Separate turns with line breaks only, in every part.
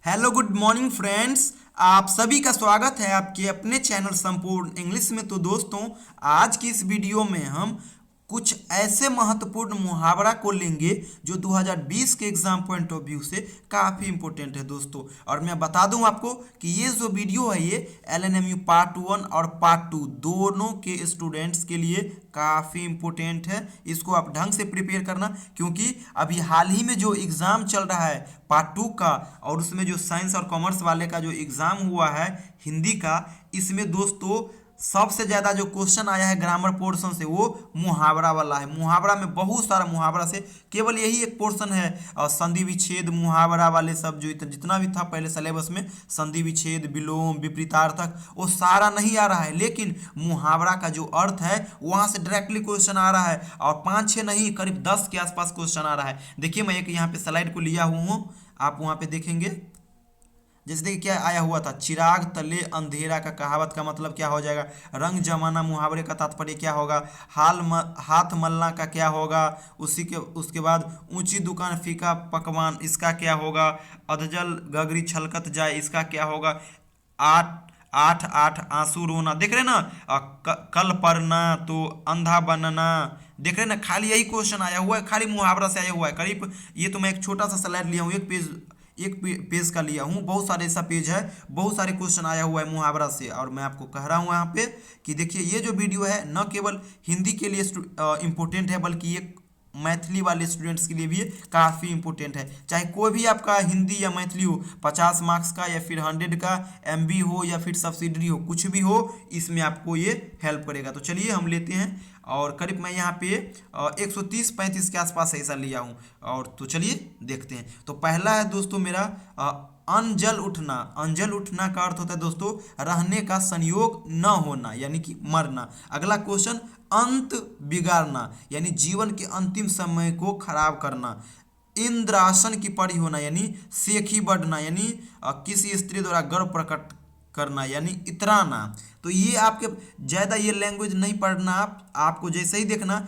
Hello good morning friends. आप सभी का स्वागत है आपके अपने चैनल संपूर्ण इंग्लिश में। तो दोस्तों, आज की इस वीडियो में हम कुछ ऐसे महत्वपूर्ण मुहावरा को लेंगे जो 2020 के एग्जाम पॉइंट ऑफ व्यू से काफ़ी इंपॉर्टेंट है दोस्तों। और मैं बता दूं आपको कि ये जो वीडियो है ये एलएनएमयू पार्ट 1 और पार्ट 2 दोनों के स्टूडेंट्स के लिए काफ़ी इंपॉर्टेंट है। इसको आप ढंग से प्रिपेयर करना, क्योंकि अभी हाल ही में जो एग्ज़ाम चल रहा है पार्ट 2 का, और उसमें जो साइंस और कॉमर्स वाले का जो एग्ज़ाम हुआ है हिंदी का, इसमें दोस्तों सबसे ज़्यादा जो क्वेश्चन आया है ग्रामर पोर्शन से वो मुहावरा वाला है। मुहावरा में बहुत सारा मुहावरा से केवल यही एक पोर्शन है संधि विच्छेद मुहावरा वाले सब जो जितना भी था पहले सिलेबस में, संधि विच्छेद विलोम विपरीतार्थक, वो सारा नहीं आ रहा है। लेकिन मुहावरा का जो अर्थ है वहाँ से डायरेक्टली क्वेश्चन आ रहा है, और 5-6 नहीं करीब 10 के आसपास क्वेश्चन आ रहा है। देखिए मैं एक यहाँ पे स्लाइड को लिया हूँ, आप वहाँ पे देखेंगे। जैसे देखिए क्या आया हुआ था, चिराग तले अंधेरा का कहावत का मतलब क्या हो जाएगा, रंग जमाना मुहावरे का तात्पर्य क्या होगा, हाथ मलना का क्या होगा, उसके बाद ऊंची दुकान फीका पकवान इसका क्या होगा, अधजल गगरी छलकत जाए इसका क्या होगा, आठ आठ आठ आंसू रोना, देख रहे ना, कल पढ़ना तो अंधा बनना, देख रहे ना। खाली यही क्वेश्चन आया हुआ है, खाली मुहावरा से आया हुआ है करीब। ये तो मैं एक छोटा सा स्लाइड लिया हूँ, एक पेज का लिया हूँ, बहुत सारे ऐसा पेज है, बहुत सारे क्वेश्चन आया हुआ है मुहावरा से। और मैं आपको कह रहा हूँ यहाँ पे कि देखिए ये जो वीडियो है न केवल हिंदी के लिए इम्पोर्टेंट है, बल्कि ये मैथिली वाले स्टूडेंट्स के लिए भी काफ़ी इंपॉर्टेंट है। चाहे कोई भी आपका हिंदी या मैथिली हो, 50 मार्क्स का या फिर 100 का एमबी हो या फिर सब्सिडरी हो, कुछ भी हो, इसमें आपको ये हेल्प करेगा। तो चलिए हम लेते हैं, और करीब मैं यहाँ पे 130-35 के आसपास ऐसा लिया हूँ। और तो चलिए देखते हैं। तो पहला है दोस्तों मेरा अनजल उठना। अनजल उठना का अर्थ होता है दोस्तों रहने का संयोग न होना, यानी कि मरना। अगला क्वेश्चन अंत बिगाड़ना, यानी जीवन के अंतिम समय को खराब करना। इंद्रासन की परी होना, यानी सेखी बढ़ना, यानी किसी स्त्री द्वारा गर्व प्रकट करना, यानी इतराना। तो ये आपके ज़्यादा ये लैंग्वेज नहीं पढ़ना, आपको जैसे ही देखना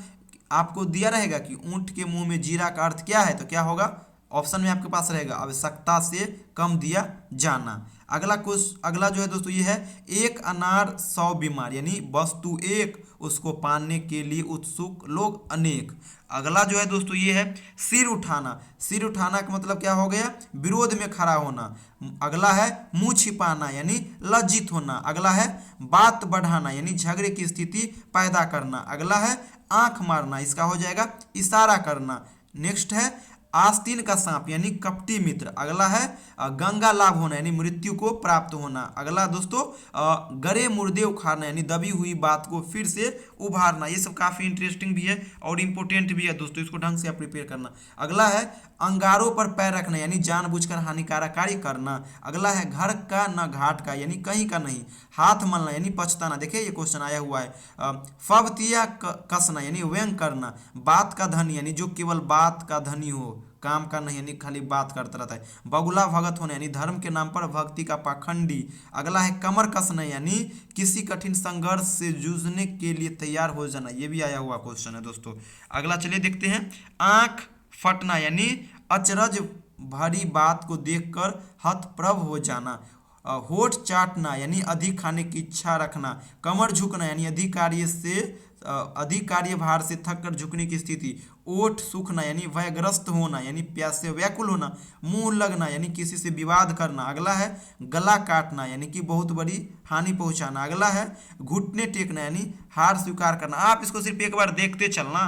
आपको दिया रहेगा कि ऊंट के मुंह में जीरा का अर्थ क्या है, तो क्या होगा, ऑप्शन में आपके पास रहेगा आवश्यकता से कम दिया जाना। अगला जो है दोस्तों ये है एक अनार 100 बीमार, यानी वस्तु एक उसको पाने के लिए उत्सुक लोग अनेक। अगला जो है दोस्तों ये है सिर उठाना। सिर उठाना का मतलब क्या हो गया, विरोध में खड़ा होना। अगला है मुंह छिपाना, यानी लज्जित होना। अगला है बात बढ़ाना, यानी झगड़े की स्थिति पैदा करना। अगला है आंख मारना, इसका हो जाएगा इशारा करना। नेक्स्ट है आस्तीन का सांप, यानी कपटी मित्र। अगला है गंगा लाभ होना, यानी मृत्यु को प्राप्त होना। अगला दोस्तों गरे मुर्दे उखाड़ना, यानी दबी हुई बात को फिर से उभारना। ये सब काफ़ी इंटरेस्टिंग भी है और इम्पोर्टेंट भी है दोस्तों, इसको ढंग से आप प्रिपेयर करना। अगला है अंगारों पर पैर रखना, यानी जानबूझकर हानिकारक कार्य करना। अगला है घर का न घाट का, यानी कहीं का नहीं। हाथ मलना, यानी पछताना। देखिए ये क्वेश्चन आया हुआ है। फबतिया कसना, यानी व्यंग करना। बात का धनी, यानी जो केवल बात का धनी हो, काम का नहीं, यानी खाली बात करता रहता है। बगुला भगत होना, यानी धर्म के नाम पर भक्ति का पाखंडी। अगला है कमर कसना, यानी किसी कठिन संघर्ष से जूझने के लिए तैयार हो जाना। ये भी आया हुआ क्वेश्चन है दोस्तों। अगला चलिए देखते हैं आंख फटना, यानी अचरज भरी बात को देखकर हतप्रभ हो जाना। होठ चाटना, यानी अधिक खाने की इच्छा रखना। कमर झुकना, यानी अधिक कार्यभार से थक कर झुकने की स्थिति। ओठ सूखना, यानी भयग्रस्त होना, यानी प्यास से व्याकुल होना। मुंह लगना, यानी किसी से विवाद करना। अगला है गला काटना, यानी कि बहुत बड़ी हानि पहुंचाना। अगला है घुटने टेकना, यानी हार स्वीकार करना। आप इसको सिर्फ एक बार देखते चलना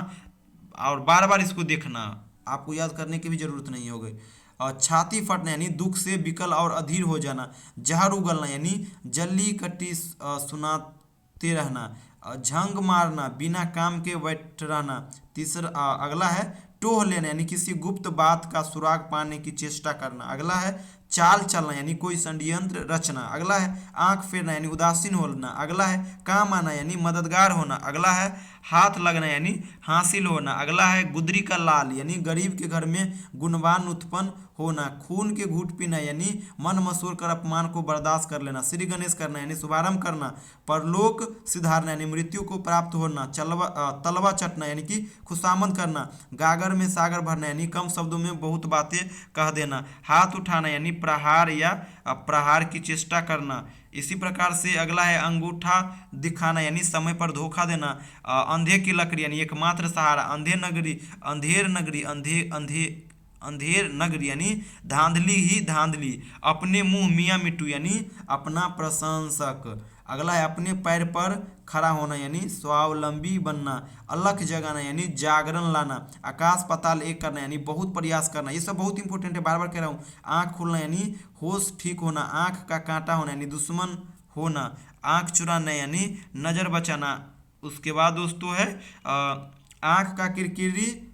और बार बार इसको देखना, आपको याद करने की भी जरूरत नहीं होगी। और छाती फटना, यानी दुख से विकल और अधीर हो जाना। जहर उगलना, यानी जल्ली कट्टी सुनाते रहना। झंग मारना, बिना काम के बैठ रहना। अगला है टोह लेना, यानी किसी गुप्त बात का सुराग पाने की चेष्टा करना। अगला है चाल चलना, यानी कोई षड्यंत्र रचना। अगला है आंख फेरना, यानी उदासीन होना। अगला है काम आना, यानी मददगार होना। अगला है हाथ लगना, यानी हासिल होना। अगला है गुदरी का लाल, यानी गरीब के घर में गुणवान उत्पन्न होना। खून के घूंट पीना, यानी मन मसूर कर अपमान को बर्दाश्त कर लेना। श्री गणेश करना, यानी शुभारंभ करना। परलोक सिधारना, यानी मृत्यु को प्राप्त होना। तलवा चटना, यानी कि खुशामद करना। गागर में सागर भरना, यानी कम शब्दों में बहुत बातें कह देना। हाथ उठाना, यानी प्रहार या प्रहार की चेष्टा करना। इसी प्रकार से अगला है अंगूठा दिखाना यानी समय पर धोखा देना। अंधे की लकड़ी यानी एकमात्र सहारा। अंधेर नगरी अंधेर नगरी यानी धांधली ही धांधली। अपने मुंह मियाँ मिट्टू यानी अपना प्रशंसक। अगला है अपने पैर पर खड़ा होना यानी स्वावलंबी बनना। अलख जगाना यानी जागरण लाना। आकाश पाताल एक करना यानी बहुत प्रयास करना। ये सब बहुत इंपॉर्टेंट है, बार बार कह रहा हूँ। आँख खोलना यानी होश ठीक होना। आँख का कांटा होना यानी दुश्मन होना। आँख चुराना यानी नज़र बचाना। उसके बाद दोस्तों है आँख का किरकिरी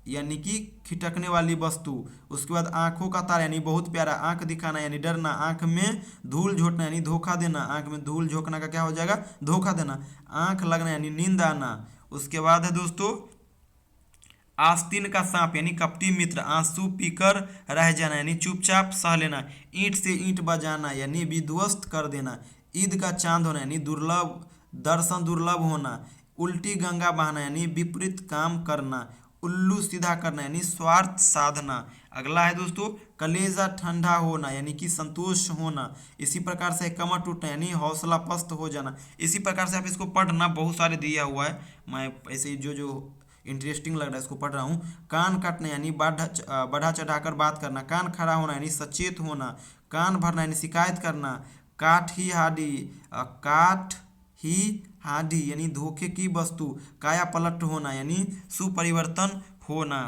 यानी कि खिटकने वाली वस्तु। उसके बाद आंखों का तारा यानी बहुत प्यारा। आंख दिखाना यानी डरना। आंख में धूल झोंकना यानी धोखा देना। आंख में धूल झोंकना का क्या हो जाएगा, धोखा देना। आंख लगना यानी नींद आना। उसके बाद है दोस्तों आस्तीन का सांप यानी कपटी मित्र। आंसू पीकर रह जाना यानी चुपचाप सह लेना। ईंट से ईंट बजाना यानी विध्वस्त कर देना। ईद का चांद होना यानी दुर्लभ दर्शन दुर्लभ होना। उल्टी गंगा बहाना यानी विपरीत काम करना। उल्लू सीधा करना यानी स्वार्थ साधना। अगला है दोस्तों कलेजा ठंडा होना यानी कि संतोष होना। इसी प्रकार से कमर टूटना यानी हौसला पस्त हो जाना। इसी प्रकार से आप इसको पढ़ना, बहुत सारे दिया हुआ है, मैं ऐसे ही जो इंटरेस्टिंग लग रहा है इसको पढ़ रहा हूँ। कान काटना यानी बढ़ा चढ़ाकर बात करना। कान खड़ा होना यानी सचेत होना। कान भरना यानी शिकायत करना। काठ ही हाडी यानी धोखे की वस्तु। काया पलट होना यानी सुपरिवर्तन होना।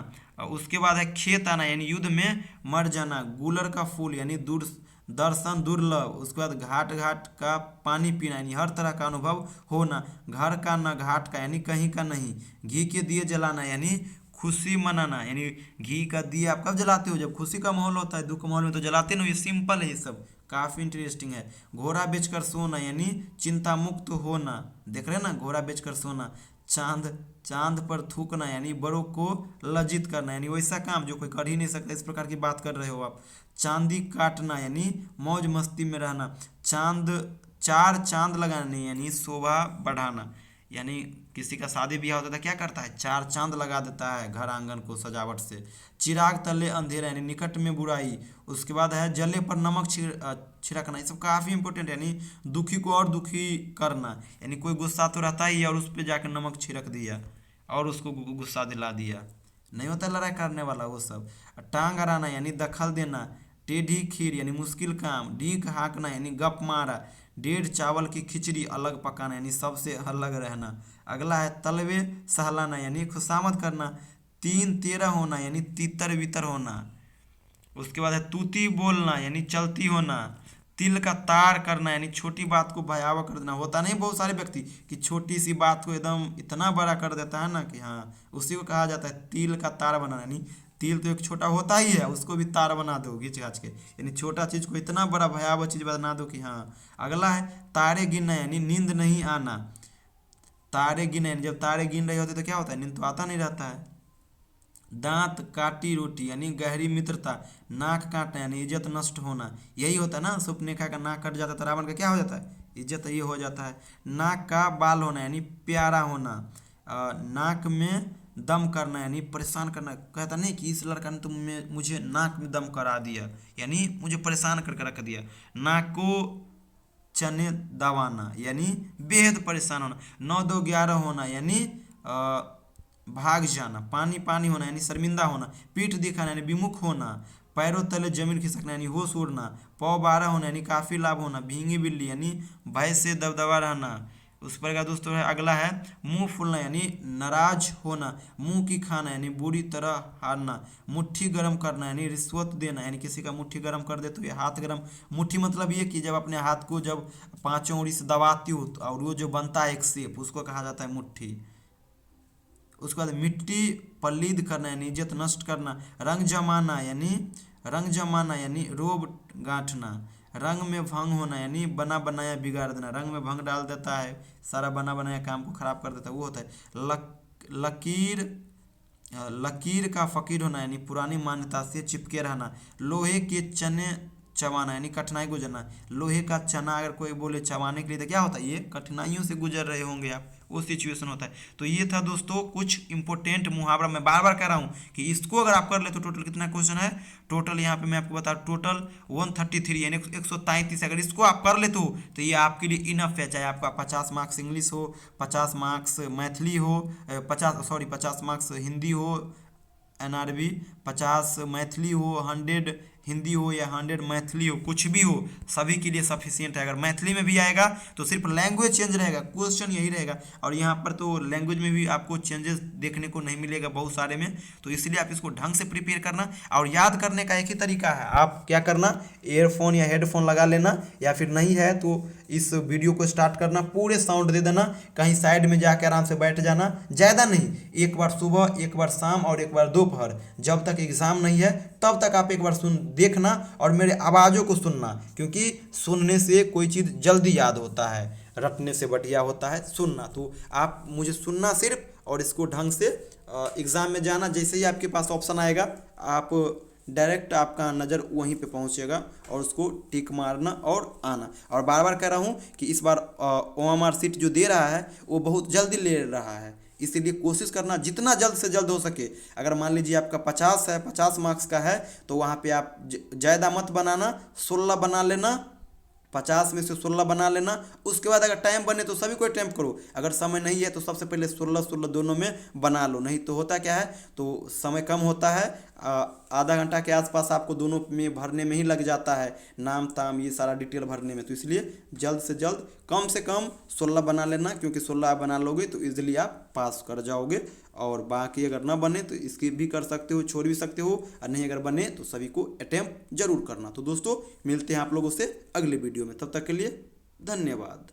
उसके बाद है खेत आना यानी युद्ध में मर जाना। गुलर का फूल यानी दूर दर्शन दुर्लभ। उसके बाद घाट घाट का पानी पीना यानी हर तरह का अनुभव होना। घर का न घाट का यानी कहीं का नहीं। घी के दिए जलाना यानी खुशी मनाना। यानी घी का दिया आप कब जलाते हो, जब खुशी का माहौल होता है। दुख माहौल में तो जलाते नहीं। ये सिंपल है, ये सब काफ़ी इंटरेस्टिंग है। घोड़ा बेचकर सोना यानी चिंता मुक्त होना। देख रहे हैं ना, घोड़ा बेचकर सोना। चांद पर थूकना यानी बड़ों को लज्जित करना यानी वैसा काम जो कोई कर ही नहीं सकता, इस प्रकार की बात कर रहे हो आप। चांदी काटना यानी मौज मस्ती में रहना। चार चांद लगाने यानी शोभा बढ़ाना। यानी किसी का शादी ब्याह होता है क्या करता है, चार चांद लगा देता है घर आंगन को सजावट से। चिराग तले अंधेरा यानी निकट में बुराई। उसके बाद है जले पर नमक छिड़कना। ये सब काफ़ी इंपॉर्टेंट है, यानी दुखी को और दुखी करना। यानी कोई गुस्सा तो रहता ही है और उस पर जाकर नमक छिड़क दिया और उसको गुस्सा दिला दिया, नहीं होता लड़ाई करने वाला वो सब। टांग अड़ाना यानी दखल देना। टेढ़ी खीर यानी मुश्किल काम। डीक हाँकना यानी गप मारा। डेढ़ चावल की खिचड़ी अलग पकाना यानी सबसे अलग रहना। अगला है तलवे सहलाना यानी खुशामद करना। 3 13 होना यानी तितर बितर होना। उसके बाद है तूती बोलना यानी चलती होना। तिल का तार करना यानी छोटी बात को भयावह कर देना। होता नहीं बहुत सारे व्यक्ति कि छोटी सी बात को एकदम इतना बड़ा कर देता है ना कि हाँ, उसी को कहा जाता है तिल का तार बनाना। यानी तिल तो एक छोटा होता ही है, उसको भी तार बना दो घिंच घाच के। यानी छोटा चीज़ को इतना बड़ा भयावह चीज़ बना दो कि हाँ। अगला है तारे गिनना यानी नींद नहीं आना। तारे गिने यानी जब तारे गिन रहे होते तो क्या होता है, नींद तो आता नहीं रहता है। दांत काटी रोटी यानी गहरी मित्रता। नाक काटना यानी इज्जत नष्ट होना। यही होता है ना, सुपनेखा का नाक कट जाता है तो रावण का क्या हो जाता है, इज्जत ये हो जाता है। नाक का बाल होना यानी प्यारा होना। नाक में दम करना यानी परेशान करना। कहता नहीं कि इस लड़का ने तो मुझे नाक में दम करा दिया, यानी मुझे परेशान करके रख दिया। नाक को चने दबाना यानी बेहद परेशान होना। 9 2 11 होना यानी भाग जाना। पानी पानी होना यानी शर्मिंदा होना। पीठ दिखाना यानी विमुख होना। पैरों तले जमीन खिसकना यानी होश उड़ना। पौ 12 होना यानी काफ़ी लाभ होना। भींगी बिल्ली यानी भय से दबदबा रहना। उस पर का दोस्तों है अगला है मुंह फूलना यानी नाराज होना। मुंह की खाना यानी बुरी तरह हारना। मुट्ठी गर्म करना यानी रिश्वत देना। यानी किसी का मुट्ठी गर्म कर दे तो ये हाथ गर्म। मुट्ठी मतलब ये कि जब अपने हाथ को जब 5 उंगली से दबाती हो और वो जो बनता है एक शेप, उसको कहा जाता है मुट्ठी। उसके बाद मिट्टी पलीद करना यानी इज्जत नष्ट करना। रंग जमाना यानी रोब गांठना। रंग में भंग होना यानी बना बनाया बिगाड़ देना। रंग में भंग डाल देता है, सारा बना बनाया काम को खराब कर देता है, वो होता है। लकीर का फकीर होना यानी पुरानी मान्यता से चिपके रहना। लोहे के चने चबाना यानी कठिनाई गुजरना। लोहे का चना अगर कोई बोले चबाने के लिए तो क्या होता है, ये कठिनाइयों से गुजर रहे होंगे आप, वो सिचुएशन होता है। तो ये था दोस्तों कुछ इंपॉर्टेंट मुहावरा। मैं बार बार कह रहा हूँ कि इसको अगर आप कर ले तो टोटल कितना क्वेश्चन है, टोटल यहाँ पे मैं आपको बता टोटल 133 यानी 133। अगर इसको आप कर ले तो ये आपके लिए इनफ है। चाहे आपका 50 मार्क्स इंग्लिश हो, 50 मार्क्स मैथिली हो, 50 मार्क्स हिंदी हो एनआरबी, 50 मैथिली हो, 100 हिंदी हो या 100 मैथिली हो, कुछ भी हो सभी के लिए सफिशियंट है। अगर मैथिली में भी आएगा तो सिर्फ लैंग्वेज चेंज रहेगा, क्वेश्चन यही रहेगा। और यहाँ पर तो लैंग्वेज में भी आपको चेंजेस देखने को नहीं मिलेगा बहुत सारे में, तो इसलिए आप इसको ढंग से प्रिपेयर करना। और याद करने का एक ही तरीका है, आप क्या करना, ईयरफोन या हेडफोन लगा लेना, या फिर नहीं है तो इस वीडियो को स्टार्ट करना, पूरे साउंड दे देना, कहीं साइड में जाकर आराम से बैठ जाना, ज़्यादा नहीं, एक बार सुबह, एक बार शाम और एक बार दोपहर, जब तक एग्ज़ाम नहीं है तब तक आप एक बार देखना और मेरे आवाज़ों को सुनना, क्योंकि सुनने से कोई चीज़ जल्दी याद होता है, रटने से बढ़िया होता है सुनना। तो आप मुझे सुनना सिर्फ, और इसको ढंग से एग्ज़ाम में जाना। जैसे ही आपके पास ऑप्शन आएगा आप डायरेक्ट आपका नज़र वहीं पे पहुंचेगा और उसको टिक मारना और आना। और बार बार कह रहा हूं कि इस बार OMR सीट जो दे रहा है वो बहुत जल्दी ले रहा है, इसीलिए कोशिश करना जितना जल्द से जल्द हो सके। अगर मान लीजिए आपका 50 है, 50 मार्क्स का है, तो वहाँ पे आप ज़्यादा मत बनाना, 16 बना लेना, 50 में से 16 बना लेना। उसके बाद अगर टाइम बने तो सभी को अटैम्प्ट करो, अगर समय नहीं है तो सबसे पहले 16 दोनों में बना लो। नहीं तो होता क्या है, तो समय कम होता है, आधा घंटा के आसपास आपको दोनों में भरने में ही लग जाता है, नाम ताम ये सारा डिटेल भरने में। तो इसलिए जल्द से जल्द कम से कम 16 बना लेना, क्योंकि 16 आप बना लोगे तो इजीली आप पास कर जाओगे। और बाकी अगर ना बने तो इसकी भी कर सकते हो, छोड़ भी सकते हो, और नहीं अगर बने तो सभी को अटेम्प्ट जरूर करना। तो दोस्तों मिलते हैं आप लोगों से अगले वीडियो में, तब तक के लिए धन्यवाद।